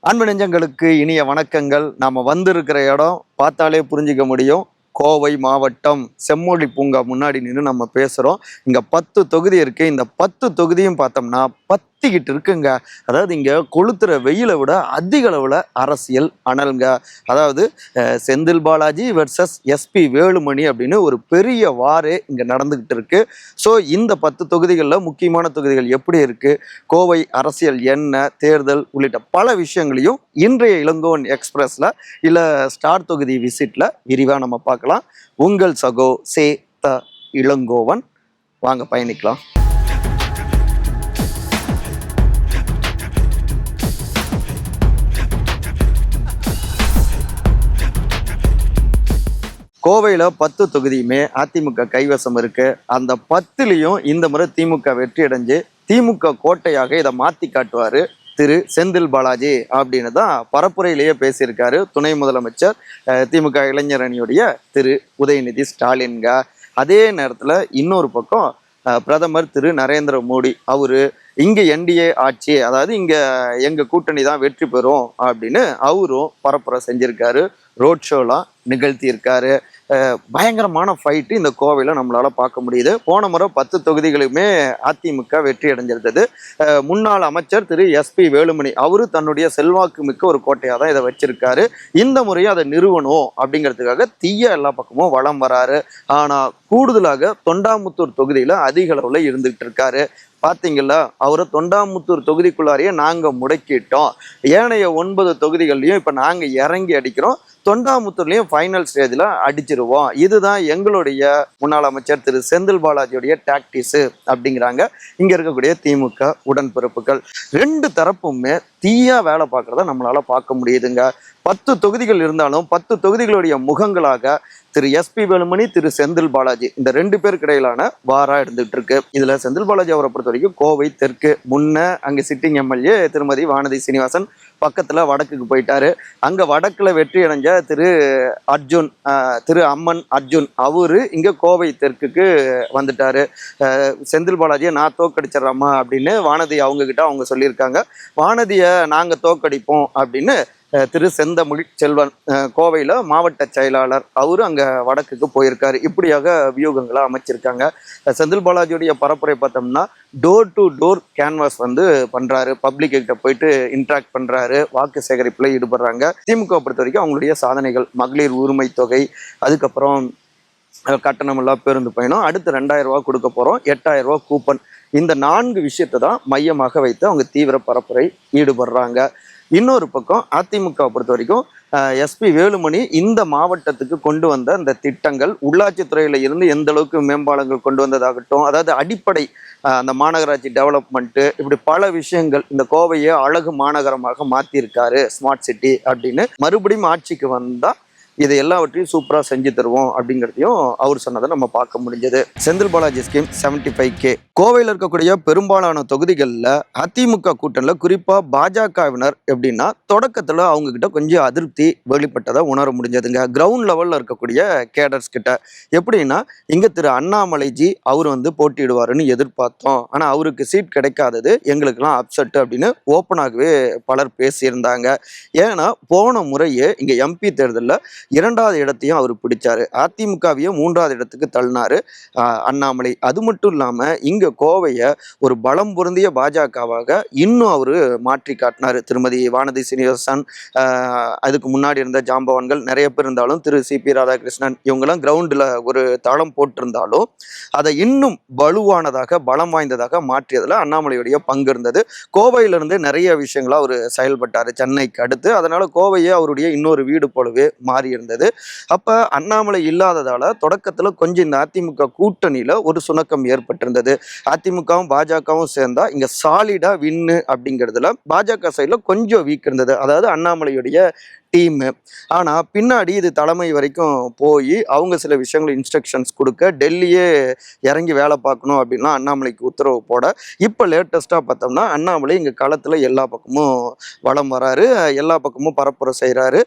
அன்பு நெஞ்சங்களுக்கு இனிய வணக்கங்கள். நாம வந்திருக்கிற இடம் பார்த்தாலே புரிஞ்சிக்க முடியும். கோவை மாவட்டம் செம்மொழி பூங்கா முன்னாடி நின்று நம்ம பேசுகிறோம். இங்கே 10 தொகுதி இருக்குது. இந்த 10 தொகுதியும் பார்த்தோம்னா பத்திக்கிட்டு இருக்குங்க. அதாவது இங்கே கொளுத்துற வெயிலை விட அதிக அளவில் அரசியல் அனல்ங்க. அதாவது செந்தில் பாலாஜி வெர்சஸ் எஸ்பி வேலுமணி அப்படின்னு ஒரு பெரிய வாரே இங்கே நடந்துக்கிட்டு இருக்கு. ஸோ இந்த 10 தொகுதிகளில் முக்கியமான தொகுதிகள் எப்படி இருக்குது, கோவை அரசியல் என்ன, தேர்தல் உள்ளிட்ட பல விஷயங்களையும் இன்றைய இளங்கோவன் எக்ஸ்பிரஸில் இல்லை ஸ்டார் தொகுதி விசிட்டில் விரிவாக நம்ம பார்க்கலாம். உங்கள் சகோ சே த இளங்கோவன். வாங்க பயணிக்கலாம். கோவையில் 10 தொகுதியுமே அதிமுக கைவசம் இருக்கு. அந்த 10லையும் இந்த முறை திமுக வெற்றி அடைஞ்சு திமுக கோட்டையாக இதை மாற்றி காட்டுவார் திரு செந்தில் பாலாஜி அப்படின்னு தான் பரப்புரையிலேயே பேசியிருக்காரு துணை முதலமைச்சர் திமுக இளைஞர் அணியுடைய திரு உதயநிதி ஸ்டாலின்க. அதே நேரத்தில் இன்னொரு பக்கம் பிரதமர் திரு நரேந்திர மோடி அவரு இங்கே என்டிஏ ஆட்சி, அதாவது இங்கே எங்கள் கூட்டணி தான் வெற்றி பெறும் அப்படின்னு அவரும் பரப்புரை செஞ்சிருக்காரு. ரோட் ஷோலாம் நிகழ்த்தியிருக்காரு. பயங்கரமான ஃபைட்டு இந்த கோவையில் நம்மளால பார்க்க முடியுது. போன முறை 10 தொகுதிகளுமே அதிமுக வெற்றி அடைஞ்சிருந்தது. முன்னாள் அமைச்சர் திரு எஸ்பி வேலுமணி அவரு தன்னுடைய செல்வாக்கு மிக்க ஒரு கோட்டையாக தான் இதை வச்சிருக்காரு. இந்த முறையும் அதை நிறுவனம் அப்படிங்கிறதுக்காக தீய எல்லா பக்கமும் வளம் வராரு. ஆனால் கூடுதலாக தொண்டாமுத்தூர் தொகுதியில் அதிக அளவில் இருந்துகிட்டு இருக்காரு. பார்த்தீங்களா, அவரை தொண்டாமுத்தூர் தொகுதிக்குள்ளாரையே நாங்கள் முடக்கிட்டோம். ஏனைய 9 தொகுதிகள்லையும் இப்போ நாங்கள் இறங்கி அடிக்கிறோம். தொண்டாமுத்தூர்லையும் ஃபைனல் ஸ்டேஜில் அடிச்சிருவோம். இதுதான் எங்களுடைய முன்னாள் அமைச்சர் திரு செந்தில் பாலாஜியுடைய டாக்டிஸு அப்படிங்கிறாங்க இங்கே இருக்கக்கூடிய திமுக உடன்பிறப்புகள். 2 தரப்புமே தீயா வேலை பார்க்குறத நம்மளால பார்க்க முடியுதுங்க. 10 தொகுதிகள் இருந்தாலும் 10 தொகுதிகளுடைய முகங்களாக திரு எஸ்பி வேலுமணி, திரு செந்தில் பாலாஜி, இந்த 2 பேருக்கு இடையிலான வாரா இருந்துகிட்டு இருக்கு. இதுல செந்தில் பாலாஜி அவரை பொறுத்த வரைக்கும் கோவை தெற்கு முன்ன அங்க சிட்டிங் எம்எல்ஏ திருமதி வானதி சீனிவாசன் பக்கத்துல வடக்குக்கு போயிட்டாரு. அங்க வடக்குல வெற்றி அடைஞ்ச திரு அர்ஜுன், திரு அம்மன் அர்ஜுன் அவரு இங்க கோவை தெற்குக்கு வந்துட்டாரு. செந்தில் பாலாஜியை நான் தோக்கடிச்சிடறாமா அப்படின்னு வானதி அவங்க கிட்ட அவங்க சொல்லியிருக்காங்க. வானதியை நாங்க தோக்கடிப்போம் அப்படின்னு திரு செந்தமிழ் செல்வன் கோவையில் மாவட்ட செயலாளர் அவரு அங்கே வடக்குக்கு போயிருக்காரு. இப்படியாக வியூகங்களை அமைச்சிருக்காங்க. செந்தில் பாலாஜியுடைய பரப்புரை பார்த்தோம்னா டோர் டு டோர் கேன்வாஸ் பண்ணுறாரு. பப்ளிக் கிட்ட போயிட்டு இன்ட்ராக்ட் பண்ணுறாரு. வாக்கு சேகரிப்பில் ஈடுபடுறாங்க. திமுக பொறுத்த வரைக்கும் அவங்களுடைய சாதனைகள் மகளிர் உரிமை தொகை, அதுக்கப்புறம் கட்டணமில்லா பேருந்து பயணம், அடுத்து 2000 ரூபா கொடுக்க போகிறோம், 8000 ரூபா கூப்பன், இந்த 4 விஷயத்தை தான் மையமாக வைத்து அவங்க தீவிர பரப்புரை ஈடுபடுறாங்க. இன்னொரு பக்கம் அதிமுக பொறுத்த வரைக்கும் எஸ்பி வேலுமணி இந்த மாவட்டத்துக்கு கொண்டு வந்த அந்த திட்டங்கள், உள்ளாட்சித்துறையில இருந்து எந்த அளவுக்கு மேம்பாலங்கள் கொண்டு வந்ததாகட்டும், அதாவது அடிப்படை அந்த மாநகராட்சி டெவலப்மெண்ட்டு, இப்படி பல விஷயங்கள் இந்த கோவையை அழகு மாநகரமாக மாற்றிருக்காரு, ஸ்மார்ட் சிட்டி அப்படின்னு. மறுபடியும் ஆட்சிக்கு வந்தால் இதை எல்லாவற்றையும் சூப்பராக செஞ்சு தருவோம் அப்படிங்கிறதையும் அவர் சொன்னதை நம்ம பார்க்க முடிஞ்சது. Senthil Balaji scheme 75K. கோவையில் இருக்கக்கூடிய பெரும்பாலான தொகுதிகளில் அதிமுக கூட்டணியில் குறிப்பாக பாஜகவினர் எப்படின்னா தொடக்கத்தில் அவங்க கிட்ட கொஞ்சம் அதிருப்தி வெளிப்பட்டதை உணர முடிஞ்சதுங்க. கிரவுண்ட் லெவலில் இருக்கக்கூடிய கேடர்ஸ் கிட்ட எப்படின்னா, இங்கே திரு அண்ணாமலைஜி அவர் போட்டியிடுவாருன்னு எதிர்பார்த்தோம், ஆனால் அவருக்கு சீட் கிடைக்காதது எங்களுக்கெல்லாம் அப்செட் அப்படின்னு ஓப்பனாகவே பலர் பேசியிருந்தாங்க. ஏன்னா போன முறையே இங்கே எம்பி தேர்தலில் 2வது இடத்தையும் அவர் பிடிச்சாரு. அதிமுகவையும் 3வது இடத்துக்கு தள்ளினாரு அண்ணாமலை. அது மட்டும் இல்லாம இங்க கோவையை ஒரு பலம் பொருந்திய பாஜகவாக இன்னும் அவரு மாற்றி காட்டினாரு. திருமதி வானதி சீனிவாசன், அதுக்கு முன்னாடி இருந்த ஜாம்பவான்கள் நிறைய பேர் இருந்தாலும், திரு சிபி ராதாகிருஷ்ணன், இவங்கெல்லாம் கிரவுண்டில் ஒரு தளம் போட்டிருந்தாலும் அதை இன்னும் வலுவானதாக பலம் வாய்ந்ததாக மாற்றியதுல அண்ணாமலையுடைய பங்கு இருந்தது. கோவையிலிருந்து நிறைய விஷயங்களா அவர் செயல்பட்டாரு சென்னைக்கு அடுத்து. அதனால கோவையை அவருடைய இன்னொரு வீடு போலவே மாறி இருந்தது. அப்ப அண்ணாமலை இல்லாததால தொடக்கத்துல கொஞ்சம் இந்த அதிமுக கூட்டணியில ஒரு சுணக்கம் ஏற்பட்டிருந்தது. அதிமுகவும் பாஜகவும் சேர்ந்தா இங்க சாலிடா வின்னு அப்படிங்கிறதுல பாஜக சைட்ல கொஞ்சம் வீக் இருந்தது, அதாவது அண்ணாமலையுடைய டீமு. ஆனால் பின்னாடி இது தலைமை வரைக்கும் போய் அவங்க சில விஷயங்கள் இன்ஸ்ட்ரக்ஷன்ஸ் கொடுக்க டெல்லியே இறங்கி வேலை பார்க்கணும் அப்படின்லாம் அண்ணாமலைக்கு உத்தரவு போட, இப்போ லேட்டஸ்ட்டாக பார்த்தோம்னா அண்ணாமலை இங்கே களத்தில் எல்லா பக்கமும் வளம் வராரு, எல்லா பக்கமும் பரப்புரை செய்கிறாரு.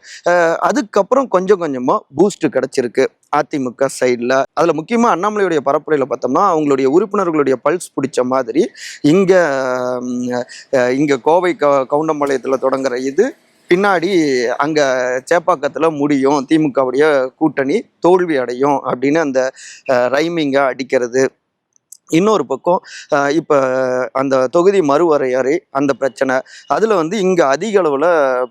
அதுக்கப்புறம் கொஞ்சம் கொஞ்சமாக பூஸ்ட் கிடச்சிருக்கு அதிமுக சைடில். அதில் முக்கியமாக அண்ணாமலையுடைய பரப்புரையில் பார்த்தோம்னா அவங்களுடைய உறுப்பினர்களுடைய பல்ஸ் பிடிச்ச மாதிரி இங்கே கோவை கவுண்டம்பாளையத்தில் தொடங்குற இது பின்னாடி அங்க சேப்பாக்கத்துல முடியும், திமுகவுடைய கூட்டணி தோல்வி அடையும் அப்படின்னு அந்த ரைமிங்கா அடிக்கிறது. இன்னொரு பக்கம் இப்ப அந்த தொகுதி மறுவரையறை அந்த பிரச்சனை. அதுல வந்து இங்க அதிக அளவுல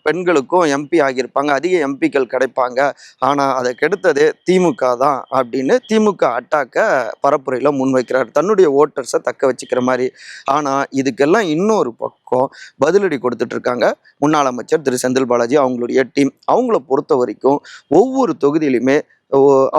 பெண்களுக்கும் எம்பி ஆகியிருப்பாங்க, அதிக எம்பிக்கள் கிடைப்பாங்க. ஆனா அதை கெடுத்ததே திமுக தான் அப்படின்னு திமுக அட்டாக்க பரப்புரையில முன்வைக்கிறார், தன்னுடைய ஓட்டர்ஸை தக்க வச்சுக்கிற மாதிரி. ஆனா இதுக்கெல்லாம் இன்னொரு பக்கம் பதிலடி கொடுத்துட்டு இருக்காங்க முன்னாள் அமைச்சர் திரு செந்தில் பாலாஜி அவங்களுடைய டீம். அவங்கள பொறுத்த வரைக்கும் ஒவ்வொரு தொகுதியிலுமே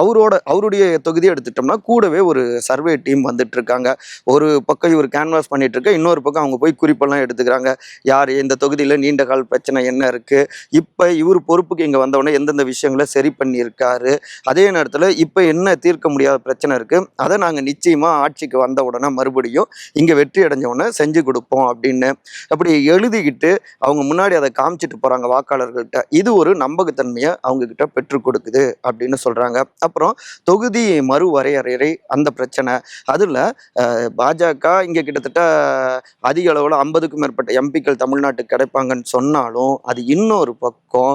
அவருடைய தொகுதியை எடுத்துட்டோம்னா கூடவே ஒரு சர்வே டீம் வந்துட்டு இருக்காங்க. ஒரு பக்கம் இவர் கேன்வாஸ் பண்ணிட்டு இருக்க, இன்னொரு பக்கம் அவங்க போய் குறிப்பெல்லாம் எடுத்துக்கிறாங்க. யார் இந்த தொகுதியில் நீண்ட கால பிரச்சனை என்ன இருக்கு, இப்போ இவர் பொறுப்புக்கு இங்கே வந்தவொடனே எந்தெந்த விஷயங்களை சரி பண்ணியிருக்காரு, அதே நேரத்தில் இப்போ என்ன தீர்க்க முடியாத பிரச்சனை இருக்கு, அதை நாங்கள் நிச்சயமாக ஆட்சிக்கு வந்த உடனே மறுபடியும் இங்கே வெற்றி அடைஞ்ச உடனே செஞ்சு கொடுப்போம் அப்படின்னு அப்படி எழுதிக்கிட்டு அவங்க முன்னாடி அதை காமிச்சிட்டு போறாங்க வாக்காளர்கள்ட்ட. இது ஒரு நம்பகத்தன்மையை அவங்க கிட்ட பெற்றுக் கொடுக்குது அப்படின்னு சொல்றாங்க. அப்புறம் தொகுதி மறுவரையறை அந்த பிரச்சனை. அதுல பாஜக இங்க கிட்டத்தட்ட அதிக அளவுல 50க்கும் மேற்பட்ட எம்பிக்கள் தமிழ்நாட்டுக்கு கிடைப்பாங்கன்னு சொன்னாலும் அது இன்னொரு பக்கம்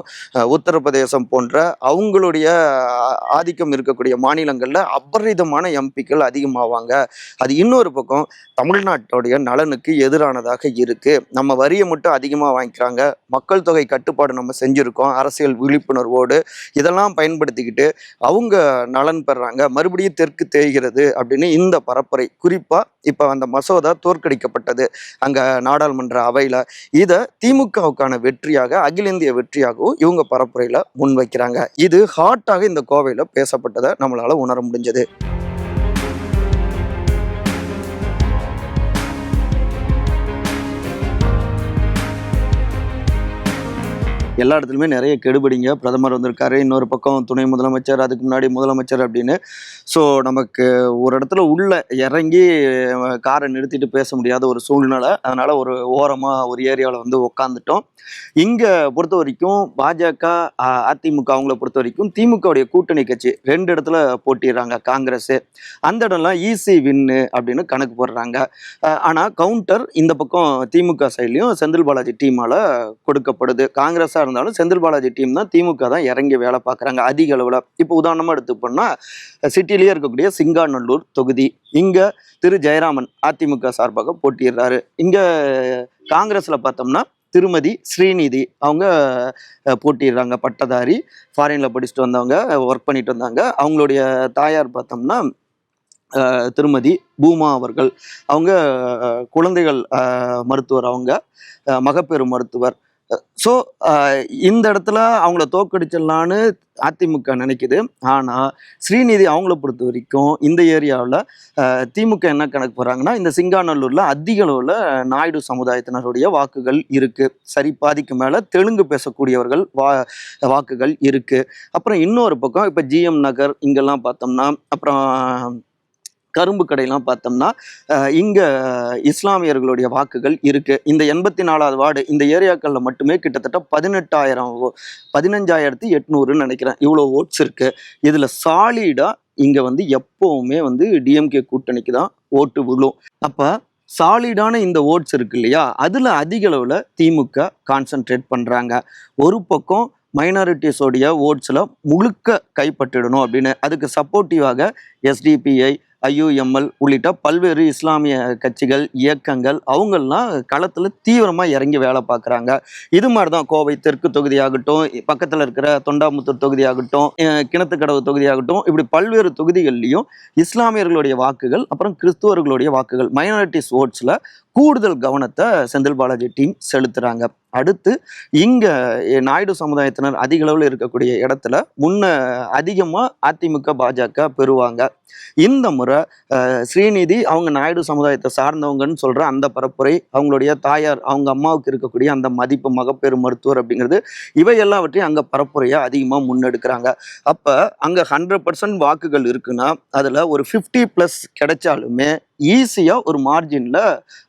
உத்தரப்பிரதேசம் போன்ற அவங்களுடைய ஆதிக்கம் இருக்கக்கூடிய மாநிலங்கள்ல அபரிதமான எம்பிக்கள் அதிகமாவாங்க. அது இன்னொரு பக்கம் தமிழ்நாட்டுடைய நலனுக்கு எதிரானதாக இருக்கு. நம்ம வரியை மட்டும் அதிகமாக வாங்கிக்கிறாங்க, மக்கள் தொகை கட்டுப்பாடு நம்ம செஞ்சுருக்கோம் அரசியல் விழிப்புணர்வோடு, இதெல்லாம் பயன்படுத்திக்கிட்டு அவங்க நலன் பெறாங்க, மறுபடியும் தெற்கு தேய்கிறது அப்படின்னு இந்த பரப்புரை. குறிப்பாக இப்போ அந்த மசோதா தோற்கடிக்கப்பட்டது அங்கே நாடாளுமன்ற அவையில். இதை திமுகவுக்கான வெற்றியாக, அகில இந்திய வெற்றியாகவும் இவங்க பரப்புரையில் முன்வைக்கிறாங்க. இது ஹாட்டாக இந்த கோவையில் பேசப்பட்டதை நம்மளால உணர முடிஞ்சது. எல்லா இடத்துலையுமே நிறைய கெடுபிடிங்க. பிரதமர் வந்திருக்காரு, இன்னொரு பக்கம் துணை முதலமைச்சர், அதுக்கு முன்னாடி முதலமைச்சர் அப்படின்னு. ஸோ நமக்கு ஒரு இடத்துல உள்ள இறங்கி காரை நிறுத்திட்டு பேச முடியாத ஒரு சூழ்நிலை. அதனால ஒரு ஓரமாக ஒரு ஏரியாவில் வந்து உக்காந்துட்டோம். இங்கே பொறுத்த வரைக்கும் பாஜக, அதிமுக அவங்கள பொறுத்த வரைக்கும் திமுகவுடைய கூட்டணி கட்சி 2 இடத்துல போட்டிடுறாங்க காங்கிரஸ். அந்த இடம்லாம் ஈஸி வின்னு அப்படின்னு கணக்கு போடுறாங்க. ஆனால் கவுண்டர் இந்த பக்கம் திமுக சைட்லையும் செந்தில் பாலாஜி டீமால் கொடுக்கப்படுது. காங்கிரஸாக இருந்தாலும் செந்தில் பாலாஜி டீம் தான், திமுக தான் இறங்கி வேலை பார்க்குறாங்க அதிக அளவில். இப்போ உதாரணமாக எடுத்துப்போம்னா சிட்டிலேயே இருக்கக்கூடிய சிங்காநல்லூர் தொகுதி, இங்கே திரு ஜெயராமன் அதிமுக சார்பாக போட்டிடுறாரு. இங்கே காங்கிரஸில் பார்த்தோம்னா திருமதி ஸ்ரீநிதி அவங்க போட்டிடுறாங்க. பட்டதாரி, ஃபாரினில் படிச்சுட்டு வந்தவங்க, ஒர்க் பண்ணிட்டு வந்தாங்க. அவங்களுடைய தாயார் பார்த்தோம்னா திருமதி பூமா அவர்கள். அவங்க குழந்தைகள் மருத்துவர், அவங்க மகப்பேறு மருத்துவர். ஸோ இந்த இடத்துல அவங்கள தோக்கடிச்சிடலான்னு அதிமுக நினைக்குது. ஆனால் ஸ்ரீநிதி அவங்கள பொறுத்த வரைக்கும் இந்த ஏரியாவில் திமுக என்ன கணக்கு போகிறாங்கன்னா, இந்த சிங்காநல்லூரில் அதிக அளவில் நாயுடு சமுதாயத்தினருடைய வாக்குகள் இருக்குது. சரி, பாதிக்கு மேலே தெலுங்கு பேசக்கூடியவர்கள் வாக்குகள் இருக்குது. அப்புறம் இன்னொரு பக்கம் இப்போ ஜிஎம் நகர் இங்கெல்லாம் பார்த்தோம்னா, அப்புறம் கரும்பு கடையெல்லாம் பார்த்தோம்னா இங்கே இஸ்லாமியர்களுடைய வாக்குகள் இருக்குது. இந்த 84வது வார்டு இந்த ஏரியாக்களில் மட்டுமே கிட்டத்தட்ட 15,800 நினைக்கிறேன், இவ்வளோ ஓட்ஸ் இருக்குது. இதில் சாலிடாக இங்கே வந்து எப்போவுமே வந்து டிஎம்கே கூட்டணிக்கு தான் ஓட்டு விழும். அப்போ சாலிடான இந்த ஓட்ஸ் இருக்கு இல்லையா, அதில் அதிக அளவில் திமுக கான்சன்ட்ரேட் பண்ணுறாங்க. ஒரு பக்கம் மைனாரிட்டிஸோடைய ஓட்ஸில் முழுக்க கைப்பற்றிடணும் அப்படின்னு, அதுக்கு சப்போர்ட்டிவாக எஸ்டிபிஐ, ஐயுஎம்எல் உள்ளிட்ட பல்வேறு இஸ்லாமிய கட்சிகள், இயக்கங்கள் அவங்கெல்லாம் களத்தில் தீவிரமாக இறங்கி வேலை பார்க்குறாங்க. இது மாதிரி தான் கோவை தெற்கு தொகுதியாகட்டும், பக்கத்தில் இருக்கிற தொண்டாமுத்தூர் தொகுதியாகட்டும், கிணத்துக்கடவு தொகுதியாகட்டும், இப்படி பல்வேறு தொகுதிகள்லையும் இஸ்லாமியர்களுடைய வாக்குகள், அப்புறம் கிறிஸ்துவர்களுடைய வாக்குகள், மைனாரிட்டிஸ் ஓட்ஸில் கூடுதல் கவனத்தை செந்தில் பாலாஜி டீம் செலுத்துகிறாங்க. அடுத்து இங்கே நாயுடு சமுதாயத்தினர் அதிக அளவில் இருக்கக்கூடிய இடத்துல அதிகமாக அதிமுக பாஜக பெறுவாங்க. இந்த முறை ஸ்ரீநிதி அவங்க நாயுடு சமுதாயத்தை சார்ந்தவங்கன்னு சொல்கிற அந்த பரப்புரை, அவங்களுடைய தாயார் அவங்க அம்மாவுக்கு இருக்கக்கூடிய அந்த மதிப்பு, மகப்பேறு மருத்துவர் அப்படிங்கிறது, இவை எல்லாவற்றையும் அங்கே பரப்புரையாக அதிகமாக முன்னெடுக்கிறாங்க. அப்போ அங்கே 100% வாக்குகள் இருக்குன்னா அதில் ஒரு 50+ கிடைச்சாலுமே ஈஸியாக ஒரு மார்ஜினில்,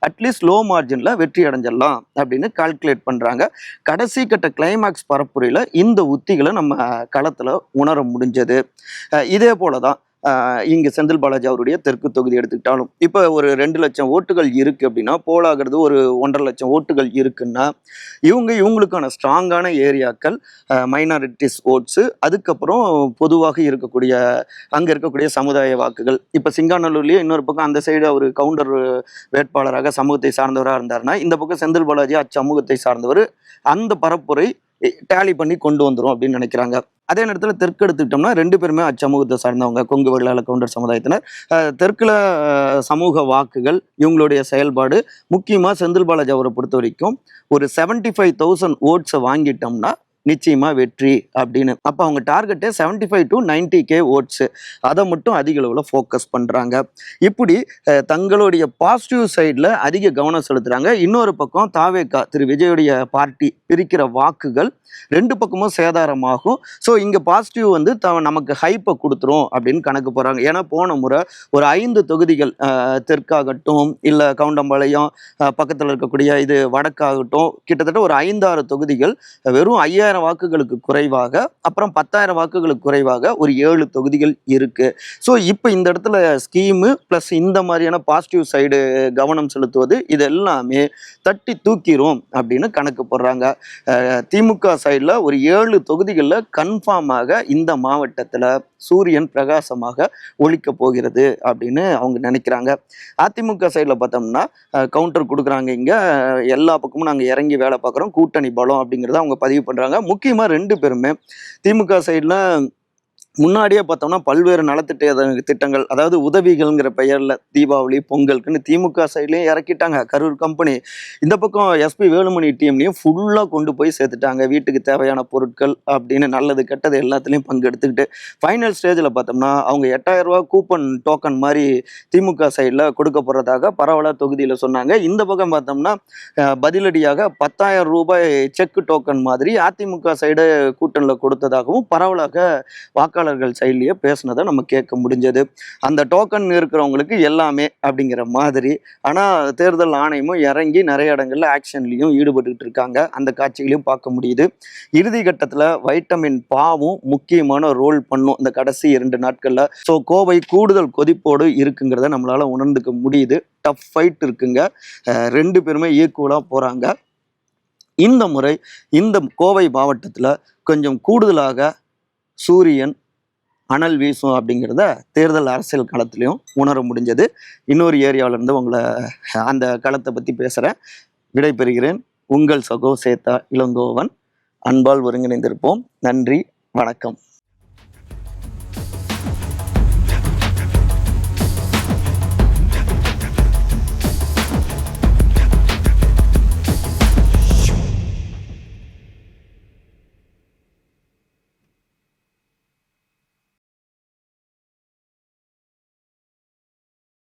அட்லீஸ்ட் லோ மார்ஜினில் வெற்றி அடைஞ்சிடலாம் அப்படின்னு கால்குலேட் பண்ணுறாங்க. கடைசி கட்ட கிளைமேக்ஸ் பரப்புரையில் இந்த உத்திகளை நம்ம களத்தில் உணர முடிஞ்சது. இதே போல தான் இங்கு செந்தில் பாலாஜி அவருடைய தெற்கு தொகுதி எடுத்துக்கிட்டாலும் இப்போ ஒரு 2 லட்சம் ஓட்டுகள் இருக்கு அப்படின்னா, போலாகிறது ஒரு 1.5 லட்சம் ஓட்டுகள் இருக்குன்னா, இவங்களுக்கான ஸ்ட்ராங்கான ஏரியாக்கள் மைனாரிட்டிஸ் ஓட்ஸு, அதுக்கப்புறம் பொதுவாக இருக்கக்கூடிய அங்க இருக்கக்கூடிய சமுதாய வாக்குகள். இப்ப சிங்காநல்லூர்லயே இன்னொரு பக்கம் அந்த சைடு அவர் கவுண்டர் வேட்பாளராக சமூகத்தை சார்ந்தவராக இருந்தாருன்னா, இந்த பக்கம் செந்தில் பாலாஜி அச்சமூகத்தை சார்ந்தவர், அந்த பரப்புரை டேலி பண்ணி கொண்டு வந்துரும் அப்படின்னு நினைக்கிறாங்க. அதே நேரத்தில் தெற்கு எடுத்துக்கிட்டோம்னா 2 பேருமே அச்சமூகத்தை சார்ந்தவங்க, கொங்கு வெள்ளாள கவுண்டர் சமுதாயத்தினர். தெற்குல சமூக வாக்குகள், இவங்களுடைய செயல்பாடு முக்கியமாக செந்தில் பாலாஜி அவரை பொறுத்த வரைக்கும் ஒரு 75,000 ஓட்ஸை வாங்கிட்டோம்னா நிச்சயமா வெற்றி அப்படின்னு. அப்போ அவங்க டார்கெட்டே 75 to 90K ஓட்ஸு, அதை மட்டும் அதிக அளவில் ஃபோக்கஸ் பண்ணுறாங்க. இப்படி தங்களுடைய பாசிட்டிவ் சைடில் அதிக கவனம் செலுத்துகிறாங்க. இன்னொரு பக்கம் தாவேகா திரு விஜயுடைய பார்ட்டி பிரிக்கிற வாக்குகள் 2 பக்கமும் சேதாரமாகும். ஸோ இங்கே பாசிட்டிவ் வந்து நமக்கு ஹைப்பை கொடுத்துரும் அப்படின்னு கணக்கு போகிறாங்க. ஏன்னா போன முறை ஒரு 5 தொகுதிகள் தெற்காகட்டும் இல்லை கவுண்டம்பாளையம் பக்கத்தில் இருக்கக்கூடிய இது வடக்காகட்டும், கிட்டத்தட்ட ஒரு 5-6 தொகுதிகள் வெறும் 5000 வாக்குகளுக்கு குறைவாக, அப்புறம் 10,000 வாக்குகளுக்கு குறைவாக ஒரு 7 தொகுதிகள் இருக்கு. ஸோ இப்போ இந்த இடத்துல ஸ்கீமு ப்ளஸ் இந்த மாதிரியான பாசிட்டிவ் சைடு கவனம் செலுத்துவது இது எல்லாமே தட்டி தூக்கிரும் அப்படின்னு கணக்கு போடுறாங்க. திமுக சைடில் ஒரு 7 தொகுதிகளில் கன்ஃபார்மாக இந்த மாவட்டத்தில் சூரியன் பிரகாசமாக ஒழிக்க போகிறது அப்படின்னு அவங்க நினைக்கிறாங்க. அதிமுக சைடில் பார்த்தோம்னா கவுண்டர் கொடுக்குறாங்க, இங்கே எல்லா பக்கமும் நாங்கள் இறங்கி வேலை பார்க்குறோம், கூட்டணி பலம் அப்படிங்கிறத அவங்க பதிவு பண்ணுறாங்க. முக்கியமாக 2 பேருமே திமுக சைடில் முன்னாடியே பார்த்தோம்னா பல்வேறு நலத்திட்ட திட்டங்கள், அதாவது உதவிகள்ங்கிற பெயரில் தீபாவளி பொங்கலுக்குன்னு திமுக சைட்லேயும் இறக்கிட்டாங்க. கரூர் கம்பெனி, இந்த பக்கம் எஸ்பி வேலுமணி டீம்லையும் ஃபுல்லாக கொண்டு போய் சேர்த்துட்டாங்க. வீட்டுக்கு தேவையான பொருட்கள் அப்படின்னு நல்லது கெட்டது எல்லாத்துலேயும் பங்கெடுத்துக்கிட்டு ஃபைனல் ஸ்டேஜில் பார்த்தோம்னா அவங்க 8,000 ரூபா கூப்பன் டோக்கன் மாதிரி திமுக சைடில் கொடுக்க போகிறதாக பரவலாக தொகுதியில் சொன்னாங்க. இந்த பக்கம் பார்த்தோம்னா பதிலடியாக 10,000 ரூபாய் செக் டோக்கன் மாதிரி அதிமுக சைடு கூட்டணியில் கொடுத்ததாகவும் பரவலாக வாக்காளர்கள் சைட்லயே பேசினதை நம்ம கேட்க முடிஞ்சது. அந்த டோக்கன் இருக்கிறவங்களுக்கு எல்லாமே அப்படிங்கிற மாதிரி. ஆனால் தேர்தல் ஆணையமும் இறங்கி நிறைய இடங்கள்ல ஆக்ஷன்லையும் ஈடுபட்டு இருக்காங்க. அந்த காட்சிகளையும் பார்க்க முடியுது. இறுதி கட்டத்தில் வைட்டமின் பாவும் முக்கியமான ரோல் பண்ணும் இந்த கடைசி 2 நாட்கள்ல. ஸோ கோவை கூடுதல் கொதிப்போடு இருக்குங்கிறத நம்மளால உணர்ந்துக்க முடியுது. டஃப் ஃபைட் இருக்குங்க. 2 பேருமே ஈக்குவலாக போறாங்க. இந்த முறை இந்த கோவை மாவட்டத்தில் கொஞ்சம் கூடுதலாக சூரியன் அனல் வீசும் அப்படிங்கிறத தேர்தல் அரசியல் களத்திலையும் உணர முடிஞ்சது. இன்னொரு ஏரியாவிலேருந்து உங்களை அந்த களத்தை பற்றி பேசுகிறேன். விடைபெறுகிறேன். உங்கள் சகோ சேத்தா இளங்கோவன். அன்பால் ஒருங்கிணைந்திருப்போம். நன்றி, வணக்கம்.